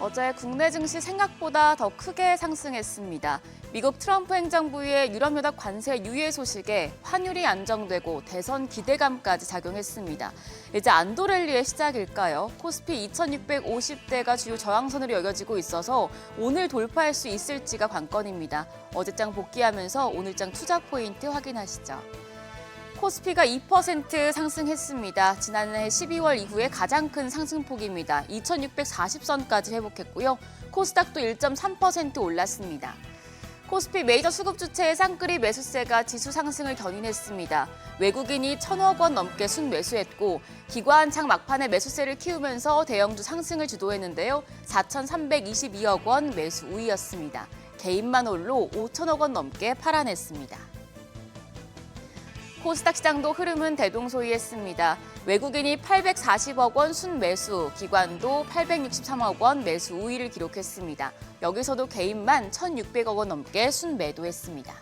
어제 국내 증시 생각보다 더 크게 상승했습니다. 미국 트럼프 행정부의 유럽연합 관세 유예 소식에 환율이 안정되고 대선 기대감까지 작용했습니다. 이제 안도 랠리의 시작일까요? 코스피 2650대가 주요 저항선으로 여겨지고 있어서 오늘 돌파할 수 있을지가 관건입니다. 어제장 복귀하면서 오늘장 투자 포인트 확인하시죠. 코스피가 2% 상승했습니다. 지난해 12월 이후에 가장 큰 상승폭입니다. 2640선까지 회복했고요. 코스닥도 1.3% 올랐습니다. 코스피 메이저 수급 주체의 쌍끌이 매수세가 지수 상승을 견인했습니다. 외국인이 1,000억 원 넘게 순매수했고 기관 장 막판에 매수세를 키우면서 대형주 상승을 주도했는데요. 4,322억 원 매수 우위였습니다. 개인만 홀로 5,000억 원 넘게 팔아냈습니다. 코스닥 시장도 흐름은 대동소이했습니다. 외국인이 840억 원 순매수, 기관도 863억 원 매수 우위를 기록했습니다. 여기서도 개인만 1,600억 원 넘게 순매도했습니다.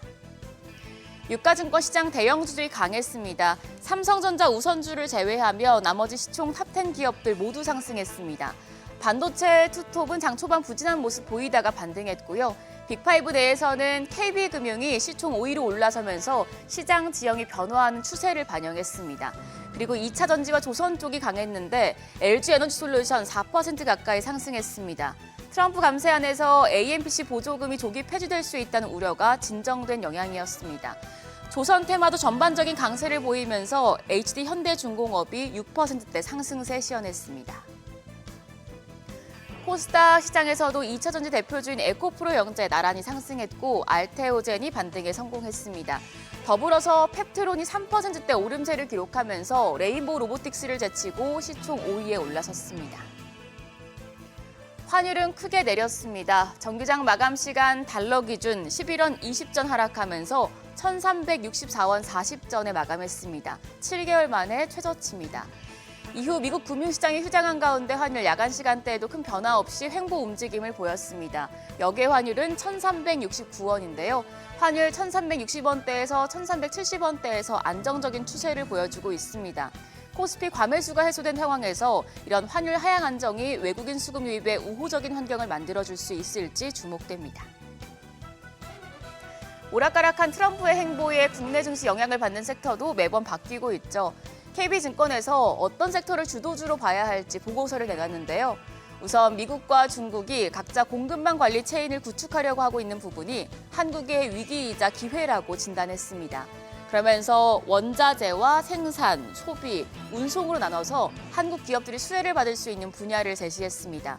유가증권 시장 대형주들이 강했습니다. 삼성전자 우선주를 제외하며 나머지 시총 탑10 기업들 모두 상승했습니다. 반도체 투톱은 장 초반 부진한 모습 보이다가 반등했고요. 빅5 내에서는 KB금융이 시총 5위로 올라서면서 시장 지형이 변화하는 추세를 반영했습니다. 그리고 2차 전지와 조선 쪽이 강했는데 LG에너지솔루션 4% 가까이 상승했습니다. 트럼프 감세안에서 AMPC 보조금이 조기 폐지될 수 있다는 우려가 진정된 영향이었습니다. 조선 테마도 전반적인 강세를 보이면서 HD 현대중공업이 6%대 상승세 시현했습니다. 코스닥 시장에서도 2차 전지 대표주인 에코프로 영재 나란히 상승했고 알테오젠이 반등에 성공했습니다. 더불어서 펩트론이 3%대 오름세를 기록하면서 레인보우 로보틱스를 제치고 시총 5위에 올라섰습니다. 환율은 크게 내렸습니다. 정기장 마감 시간 달러 기준 11원 20전 하락하면서 1,364원 40전에 마감했습니다. 7개월 만에 최저치입니다. 이후 미국 금융시장이 휴장한 가운데 환율 야간 시간대에도 큰 변화 없이 횡보 움직임을 보였습니다. 역외 환율은 1,369원인데요. 환율 1,360원대에서 1,370원대에서 안정적인 추세를 보여주고 있습니다. 코스피 과매수가 해소된 상황에서 이런 환율 하향 안정이 외국인 수급 유입에 우호적인 환경을 만들어줄 수 있을지 주목됩니다. 오락가락한 트럼프의 행보에 국내 증시 영향을 받는 섹터도 매번 바뀌고 있죠. KB증권에서 어떤 섹터를 주도주로 봐야 할지 보고서를 내놨는데요. 우선 미국과 중국이 각자 공급망 관리 체인을 구축하려고 하고 있는 부분이 한국의 위기이자 기회라고 진단했습니다. 그러면서 원자재와 생산, 소비, 운송으로 나눠서 한국 기업들이 수혜를 받을 수 있는 분야를 제시했습니다.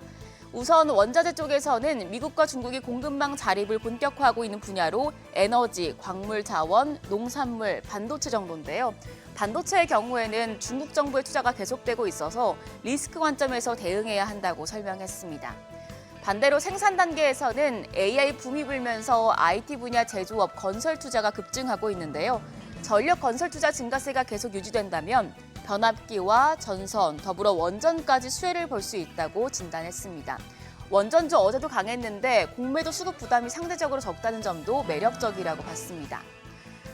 우선 원자재 쪽에서는 미국과 중국이 공급망 자립을 본격화하고 있는 분야로 에너지, 광물 자원, 농산물, 반도체 정도인데요. 반도체의 경우에는 중국 정부의 투자가 계속되고 있어서 리스크 관점에서 대응해야 한다고 설명했습니다. 반대로 생산 단계에서는 AI 붐이 불면서 IT 분야 제조업, 건설 투자가 급증하고 있는데요. 전력 건설 투자 증가세가 계속 유지된다면 변압기와 전선, 더불어 원전까지 수혜를 볼 수 있다고 진단했습니다. 원전주 어제도 강했는데 공매도 수급 부담이 상대적으로 적다는 점도 매력적이라고 봤습니다.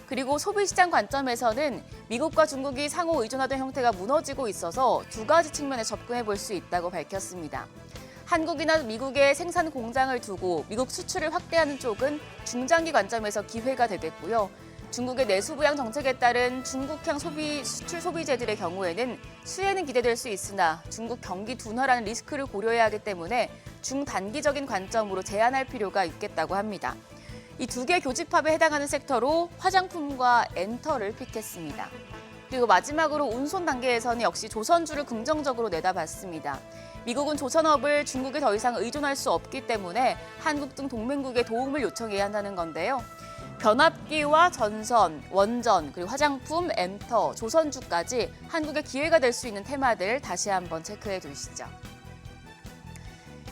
그리고 소비시장 관점에서는 미국과 중국이 상호 의존하던 형태가 무너지고 있어서 두 가지 측면에 접근해 볼 수 있다고 밝혔습니다. 한국이나 미국에 생산 공장을 두고 미국 수출을 확대하는 쪽은 중장기 관점에서 기회가 되겠고요. 중국의 내수 부양 정책에 따른 중국향 수출 소비재들의 경우에는 수혜는 기대될 수 있으나 중국 경기 둔화라는 리스크를 고려해야 하기 때문에 중단기적인 관점으로 제한할 필요가 있겠다고 합니다. 이 두 개 교집합에 해당하는 섹터로 화장품과 엔터를 픽했습니다. 그리고 마지막으로 운송 단계에서는 역시 조선주를 긍정적으로 내다봤습니다. 미국은 조선업을 중국에 더 이상 의존할 수 없기 때문에 한국 등 동맹국의 도움을 요청해야 한다는 건데요. 변압기와 전선, 원전, 그리고 화장품, 엔터, 조선주까지 한국의 기회가 될 수 있는 테마들 다시 한번 체크해 두시죠.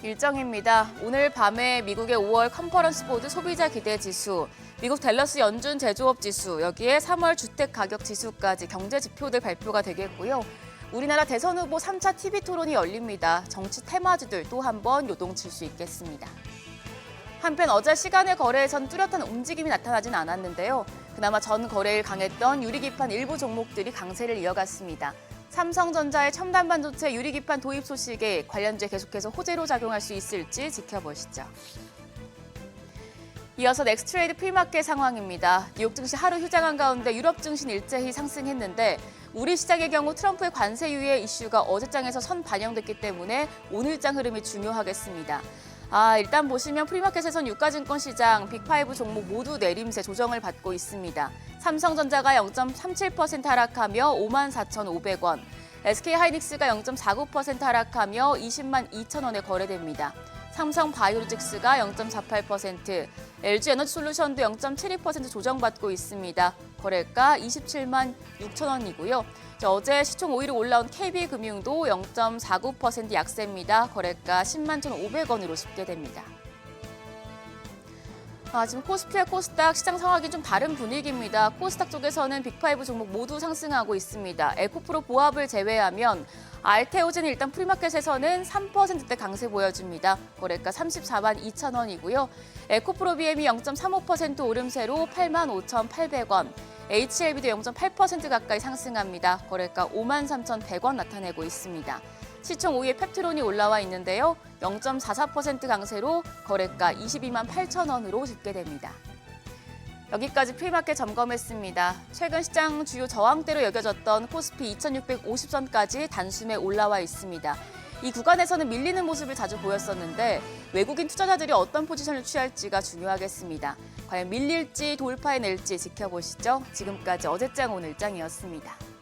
일정입니다. 오늘 밤에 미국의 5월 컨퍼런스 보드 소비자 기대 지수, 미국 댈러스 연준 제조업 지수, 여기에 3월 주택 가격 지수까지 경제 지표들 발표가 되겠고요. 우리나라 대선 후보 3차 TV 토론이 열립니다. 정치 테마주들 또 한 번 요동칠 수 있겠습니다. 한편 어제 시간의 거래에선 뚜렷한 움직임이 나타나진 않았는데요. 그나마 전 거래일 강했던 유리기판 일부 종목들이 강세를 이어갔습니다. 삼성전자의 첨단 반도체 유리기판 도입 소식에 관련주에 계속해서 호재로 작용할 수 있을지 지켜보시죠. 이어서 넥스트레이드 프리마켓 상황입니다. 뉴욕 증시 하루 휴장한 가운데 유럽 증시는 일제히 상승했는데 우리 시장의 경우 트럼프의 관세 유예 이슈가 어제장에서 선 반영됐기 때문에 오늘장 흐름이 중요하겠습니다. 일단 보시면 프리마켓에선 유가증권 시장 빅5 종목 모두 내림세 조정을 받고 있습니다. 삼성전자가 0.37% 하락하며 54,500원, SK하이닉스가 0.49% 하락하며 20만 2천 원에 거래됩니다. 삼성바이오로직스가 0.48%, LG에너지솔루션도 0.72% 조정받고 있습니다. 거래가 27만 6천 원이고요. 어제 시총 5위로 올라온 KB금융도 0.49% 약세입니다. 거래가 10만 1,500원으로 집계됩니다. 지금 코스피와 코스닥 시장 상황이 좀 다른 분위기입니다. 코스닥 쪽에서는 빅5 종목 모두 상승하고 있습니다. 에코프로 보합을 제외하면 알테오젠이 일단 프리마켓에서는 3%대 강세 보여줍니다. 거래가 34만 2천 원이고요. 에코프로 BM이 0.35% 오름세로 8만 5,800원. HLB도 0.8% 가까이 상승합니다. 거래가 5만 3,100원 나타내고 있습니다. 시총 5위에 펩트론이 올라와 있는데요. 0.44% 강세로 거래가 22만 8천 원으로 집계됩니다. 여기까지 프리마켓 점검했습니다. 최근 시장 주요 저항대로 여겨졌던 코스피 2650선까지 단숨에 올라와 있습니다. 이 구간에서는 밀리는 모습을 자주 보였었는데 외국인 투자자들이 어떤 포지션을 취할지가 중요하겠습니다. 과연 밀릴지 돌파해낼지 지켜보시죠. 지금까지 어제장 오늘장이었습니다.